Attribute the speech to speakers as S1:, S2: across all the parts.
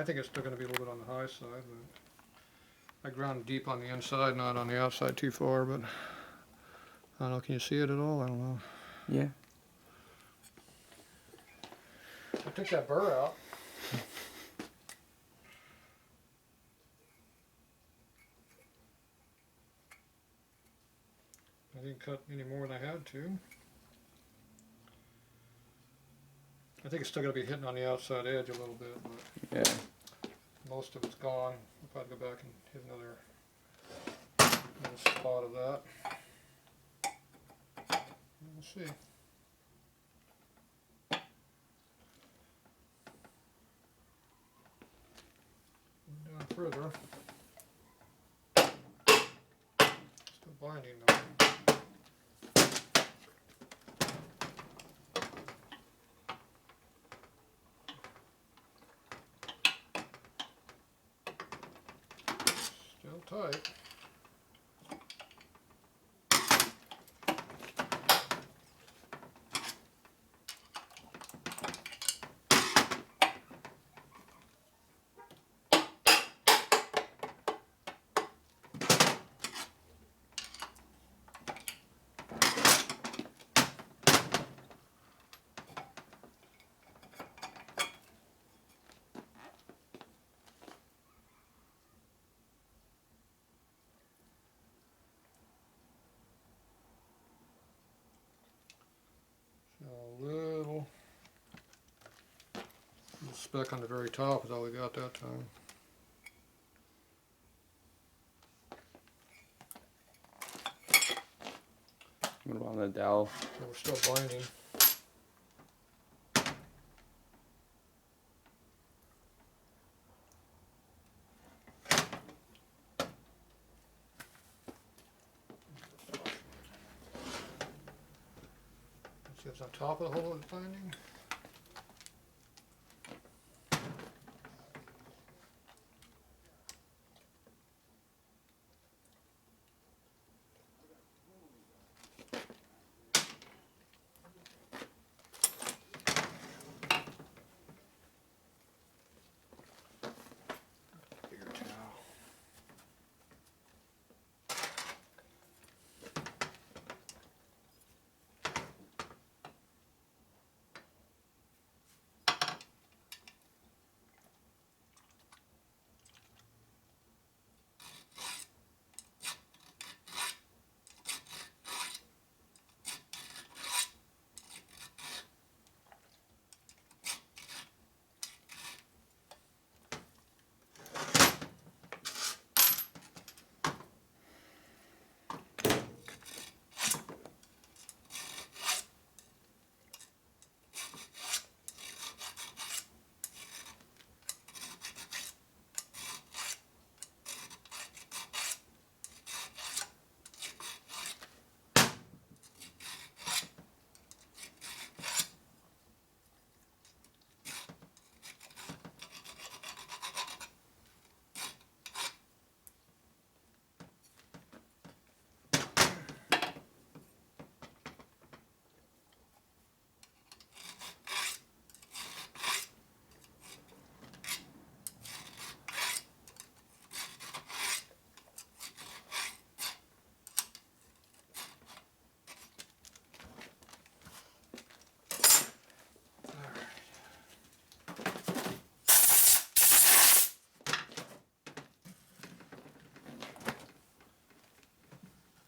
S1: I think it's still going to be a little bit on the high side, but I ground deep on the inside, not on the outside too far, but I don't know, can you see it at all? I don't know.
S2: Yeah.
S1: I took that burr out. I didn't cut any more than I had to. I think it's still going to be hitting on the outside edge a little bit, but
S2: Yeah.
S1: most of it's gone. I'll probably go back and hit another spot of that. We'll see. Down further. Still binding though. Still tight. A little speck on the very top is all we got that time.
S2: What about the dowel?
S1: So we're still binding. See what's on top of the hole it's binding. Bigger towel.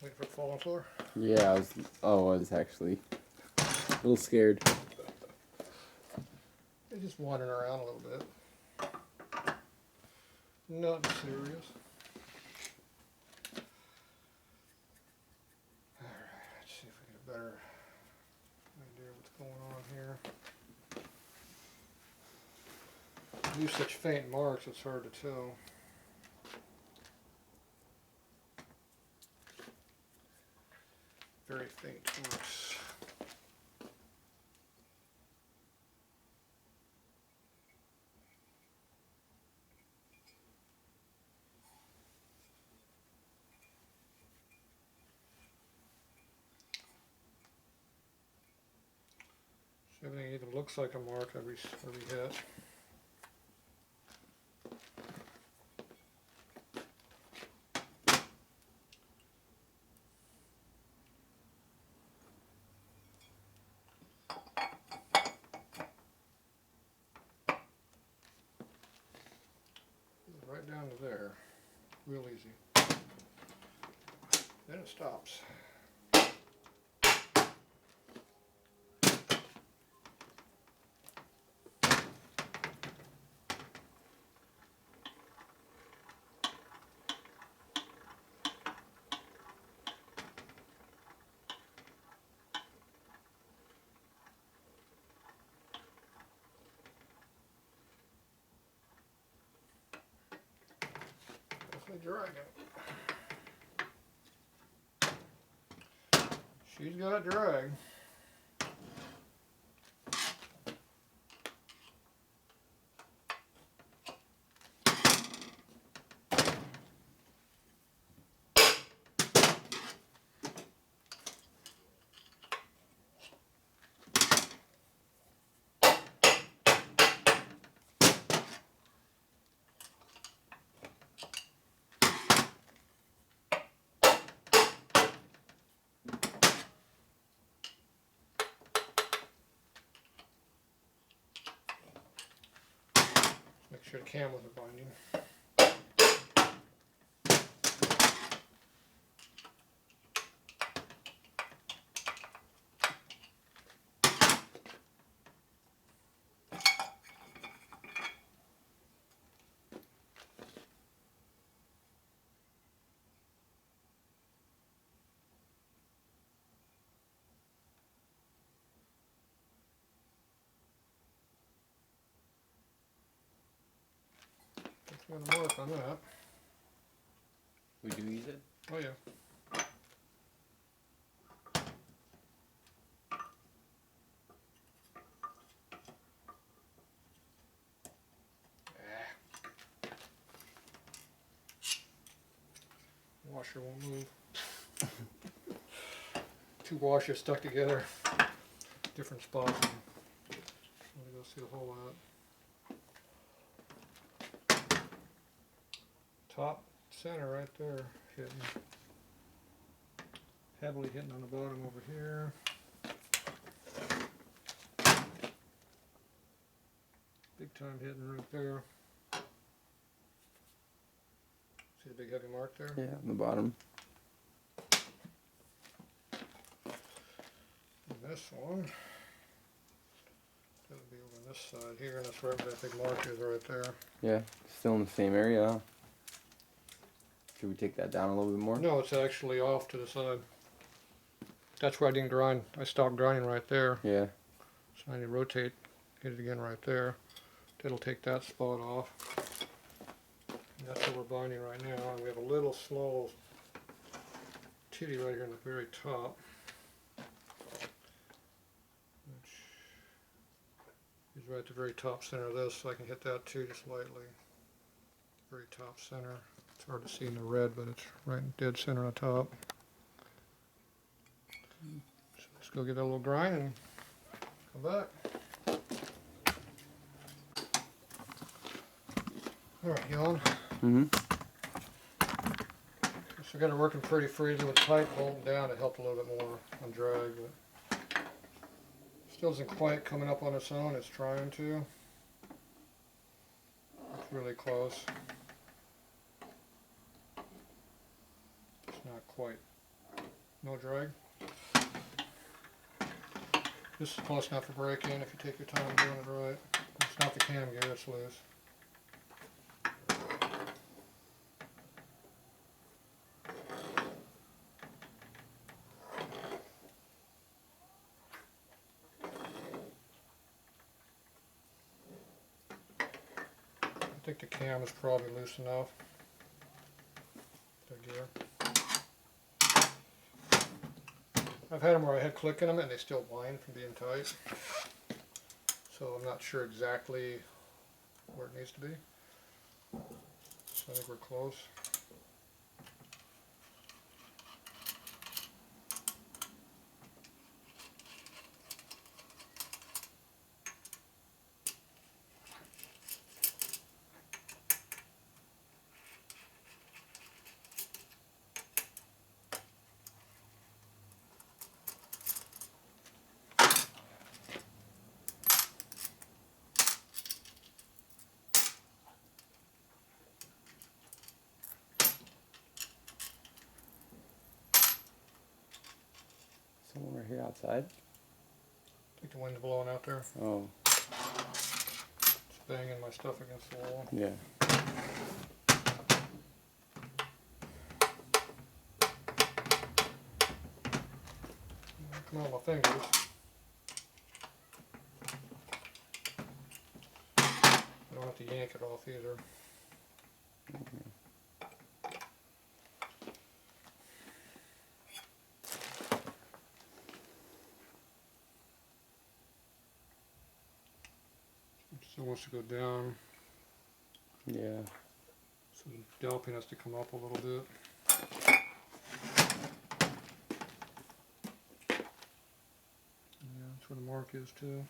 S1: Waiting for it to fall on the floor.
S2: Yeah, I was actually a little scared.
S1: They're just wandering around a little bit. Nothing serious. Alright, let's see if we get a better idea what's going on here. Use such faint marks, it's hard to tell. Very faint marks. So everything either looks like a mark every hit. right down to there. Real easy. Then it stops. Definitely dragging. She's got drag. Make sure the camels are binding. Got a mark on that.
S2: We do use it?
S1: Oh yeah. Washer won't move. Two washers stuck together, different spots. Let me go see the hole in it. Top center right there, hitting. Heavily hitting on the bottom over here. Big time hitting right there. See the big heavy mark there?
S2: Yeah, on the bottom.
S1: And this one, that'll be over this side here, and that's where that big mark is right there.
S2: Yeah, still in the same area, huh? Should we take that down a little bit more?
S1: No, it's actually off to the side. That's where I didn't grind. I stopped grinding right there.
S2: Yeah.
S1: So I need to rotate, hit it again right there. That'll take that spot off. And that's what we're binding right now. And we have a little small titty right here in the very top, which is right at the very top center of this, so I can hit that too just lightly. Very top center. It's hard to see in the red, but it's right in dead center on the top. So let's go get that little grind and come back. Alright, you on?
S2: Mm-hmm.
S1: So we got it working pretty freely with tight bolting down. It helped a little bit more on drag, but still isn't quite coming up on its own. It's trying to. It's really close. It's not quite. No drag. This is close enough for break-in if you take your time doing it right. It's not the cam gear, it's loose. I think the cam is probably loose enough. The gear. I've had them where I had click in them and they still wind from being tight. So I'm not sure exactly where it needs to be. So I think we're close.
S2: You're outside?
S1: I think the wind's blowing out there.
S2: Oh.
S1: It's banging my stuff against the wall.
S2: Yeah.
S1: Come on, my fingers. I don't have to yank it off either. It still wants to go down.
S2: Yeah.
S1: So the dowping has to come up a little bit. Yeah, that's where the mark is too.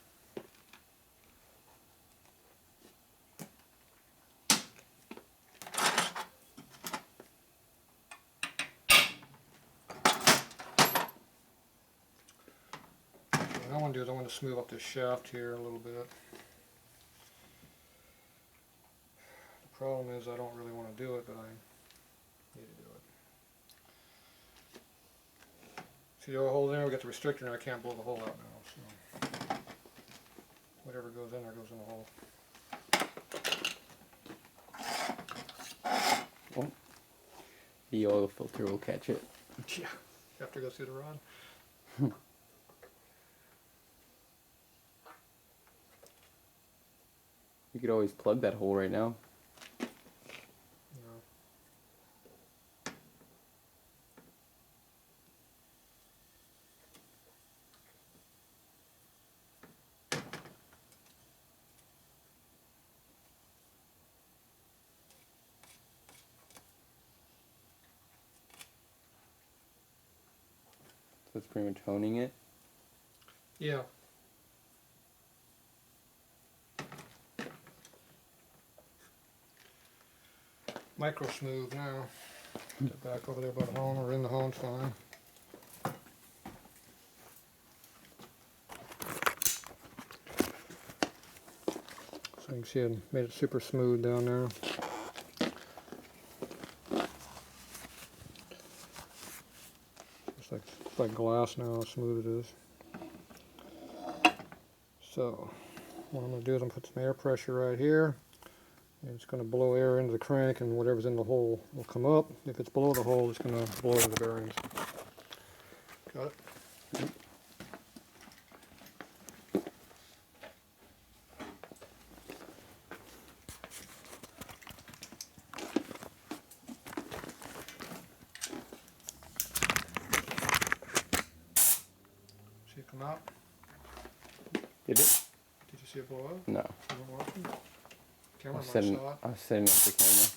S1: What I want to do is I want to smooth up this shaft here a little bit. The problem is I don't really want to do it, but I need to do it. See the oil hole there? We got the restrictor and I can't blow the hole out now. So whatever goes in there goes in the hole.
S2: Oh. The oil filter will catch it.
S1: Yeah, you have to go through the rod.
S2: You could always plug that hole right now.
S1: No.
S2: So it's pretty much honing it.
S1: Yeah. Micro smooth now. Get back over there by the hone or in the hone, fine. So you can see I made it super smooth down there. It's like glass now, how smooth it is. So what I'm going to do is I'm going to put some air pressure right here. And it's going to blow air into the crank, and whatever's in the hole will come up. If it's below the hole, it's going to blow into the bearings. Got it? See it come out?
S2: Did it?
S1: Did you see it blow up?
S2: No.
S1: You weren't watching?
S2: I
S1: Camera
S2: was
S1: might
S2: setting,
S1: saw it.
S2: I was setting up the camera.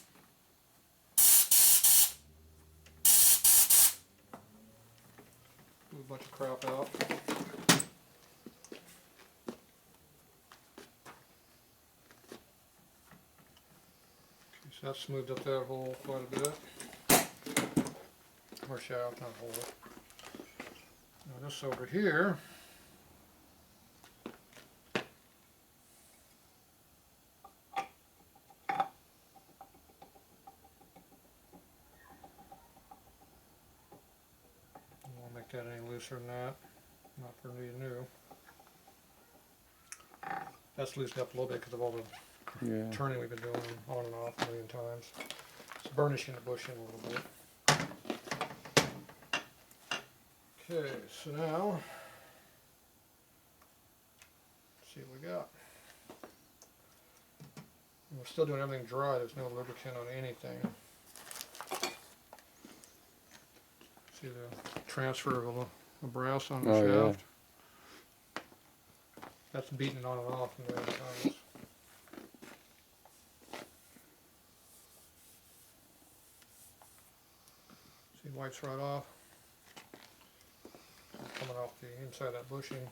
S1: Blew a bunch of crap out. Okay, so that smoothed up that hole quite a bit. Or shaft, not hole. Now this over here, I won't make that any looser than that. Not for me new. That's loosened up a little bit because of all the turning we've been doing on and off a million times. It's burnishing the bushing a little bit. Okay, so now, let's see what we got. And we're still doing everything dry, there's no lubricant on anything. See the transfer of the brass on the shaft? Yeah. That's beating on and off in the other times. See, wipes right off. Coming off the inside of that bushing.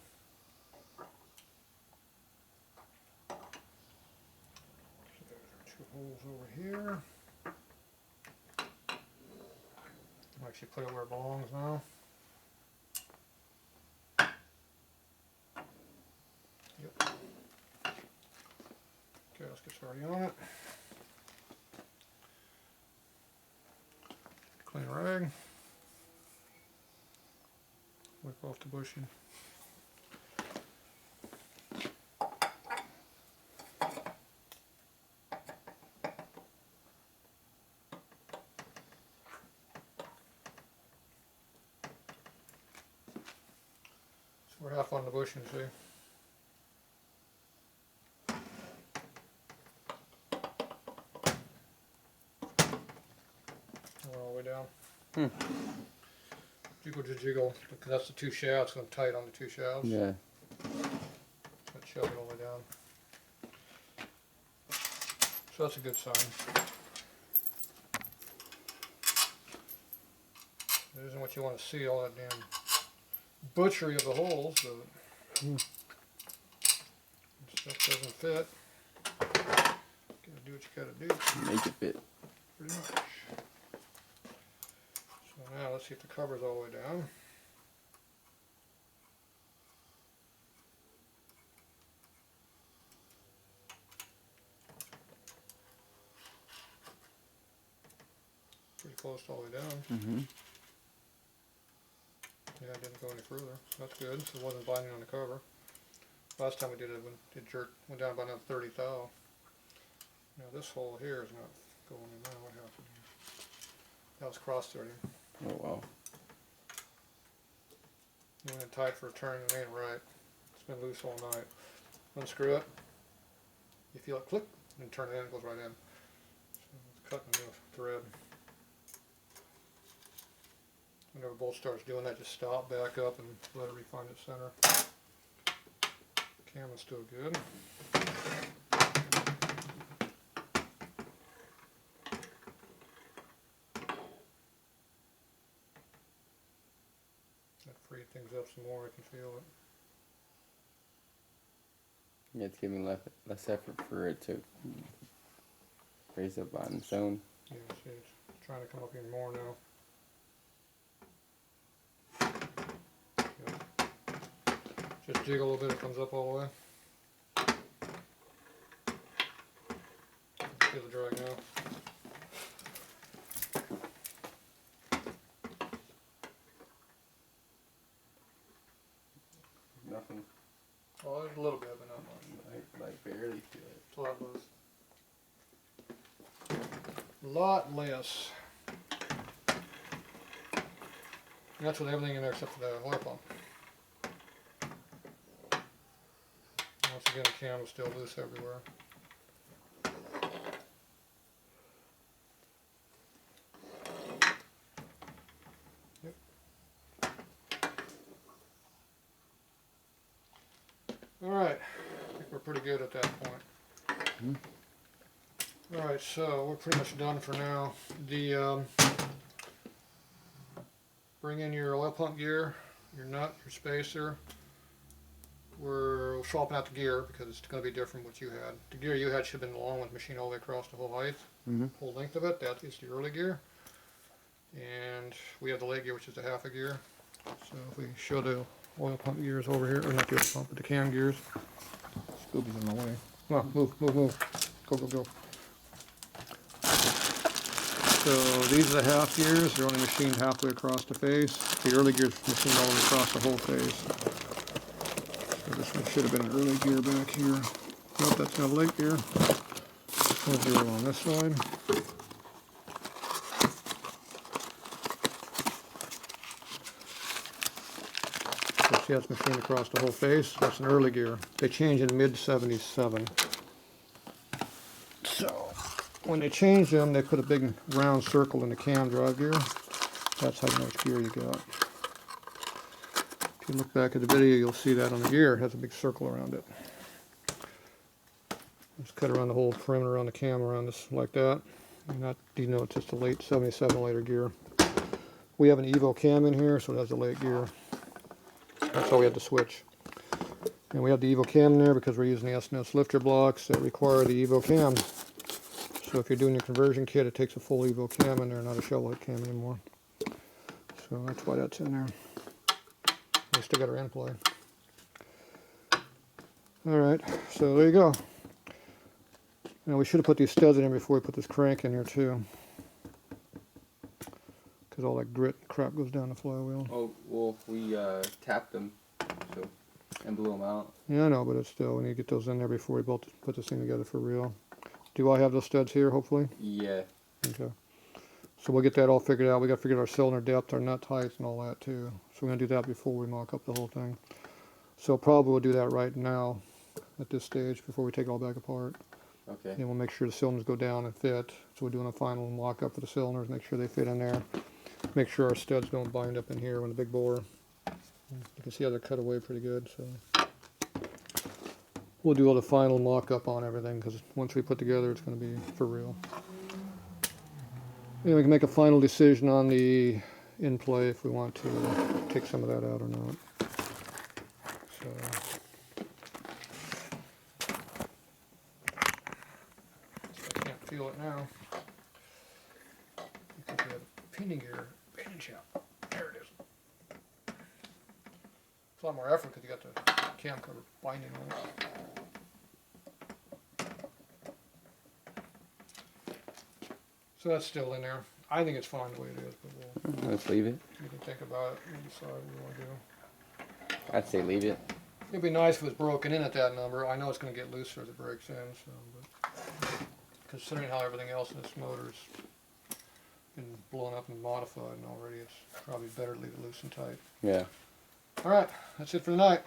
S1: Okay, there are two holes over here. I'll actually put it where it belongs now. Yep. Okay, let's get started on it. Clean rag. With Rip off the bushing. So we're half on the bushing, see? Went all the way down. Jiggle to jiggle, because that's the two shafts, so I'm tight on the two shafts.
S2: Yeah.
S1: Let's shove it all the way down. So that's a good sign. It isn't what you want to see, all that damn butchery of the holes, but stuff doesn't fit. Gotta do what you gotta do.
S2: Make it fit.
S1: Pretty much. So now let's see if the cover's all the way down. Pretty close all the way down. Yeah, it didn't go any further. That's good. So it wasn't binding on the cover. Last time we did it, it went down by another 30 thou. Now this hole here is not going in now. What happened here? That was cross-threading.
S2: Oh wow.
S1: It went in tight for a turn and it ain't right. It's been loose all night. Unscrew it. You feel it click and turn it in, it goes right in. So it's cutting the thread. Whenever the bolt starts doing that, just stop, back up, and let it refine its center. Camera's still good. That freed things up some more, I can feel it.
S2: Yeah, it's giving less effort for it to raise up on its own.
S1: Yeah, see, it's trying to come up even more now. Just jiggle a little bit, it comes up all the way. Feel the drag now.
S2: Nothing.
S1: Oh, there's a little bit, but not much.
S2: Like barely feel it.
S1: It's a lot less. Lot less. And that's with everything in there except for the oil pump. Once again, the cam is still loose everywhere. Yep. Alright, I think we're pretty good at that point. Alright, so we're pretty much done for now. Bring in your oil pump gear, your nut, your spacer. We're swapping out the gear because it's going to be different what you had. The gear you had should have been along with the machine all the way across the whole height, whole length of it. That is the early gear. And we have the late gear, which is the half a gear. So if we show the oil pump gears over here, or not the oil pump, but the cam gears. Scooby's in my way. Come on, move, move, move. Go, go, go. So these are the half gears. They're only machined halfway across the face. The early gears machined all the way across the whole face. This one should have been an early gear back here. Nope, that's not a late gear. We'll do it on this side. So see, that's machined across the whole face. That's an early gear. They changed in mid-77. So when they changed them, they put a big round circle in the cam drive gear. That's how you know which gear you got. If you look back at the video, you'll see that on the gear. It has a big circle around it. Just cut around the whole perimeter around the cam around this like that. And that denotes just a late 77 later gear. We have an Evo cam in here, so it has a late gear. That's how we had to switch. And we have the Evo cam in there because we're using the S&S lifter blocks that require the Evo cam. So if you're doing your conversion kit, it takes a full Evo cam in there, not a shovelhead cam anymore. So that's why that's in there. We still got our end play. Alright, so there you go. Now we should have put these studs in before we put this crank in here too. because all that grit crap goes down the flywheel.
S2: Oh, well, we tapped them, so, and blew them out.
S1: Yeah, I know, but it's still, we need to get those in there before we put this thing together for real. Do I have those studs here, hopefully?
S2: Yeah.
S1: Okay. So we'll get that all figured out. We got to figure out our cylinder depth, our nut heights, and all that too. So we're going to do that before we mock up the whole thing. So probably we'll do that right now at this stage before we take it all back apart.
S2: Okay.
S1: And we'll make sure the cylinders go down and fit. So we're doing a final mock up for the cylinders, make sure they fit in there. Make sure our studs don't bind up in here when the big bore. You can see how they're cut away pretty good. So we'll do all the final mock up on everything, because once we put together, it's going to be for real. And we can make a final decision on the in play if we want to take some of that out or not. So, I can't feel it now. Because we have a pinion gear, pinion shaft. There it is. It's a lot more effort because you got the cam cover binding on it. So that's still in there. I think it's fine the way it is, but
S2: Let's leave it.
S1: you can think about it and decide what you want to do.
S2: I'd say leave it.
S1: It'd be nice if it was broken in at that number. I know it's going to get looser as it breaks in, so, but considering how everything else in this motor's been blown up and modified and already, it's probably better to leave it loose and tight.
S2: Yeah.
S1: All right, that's it for the night.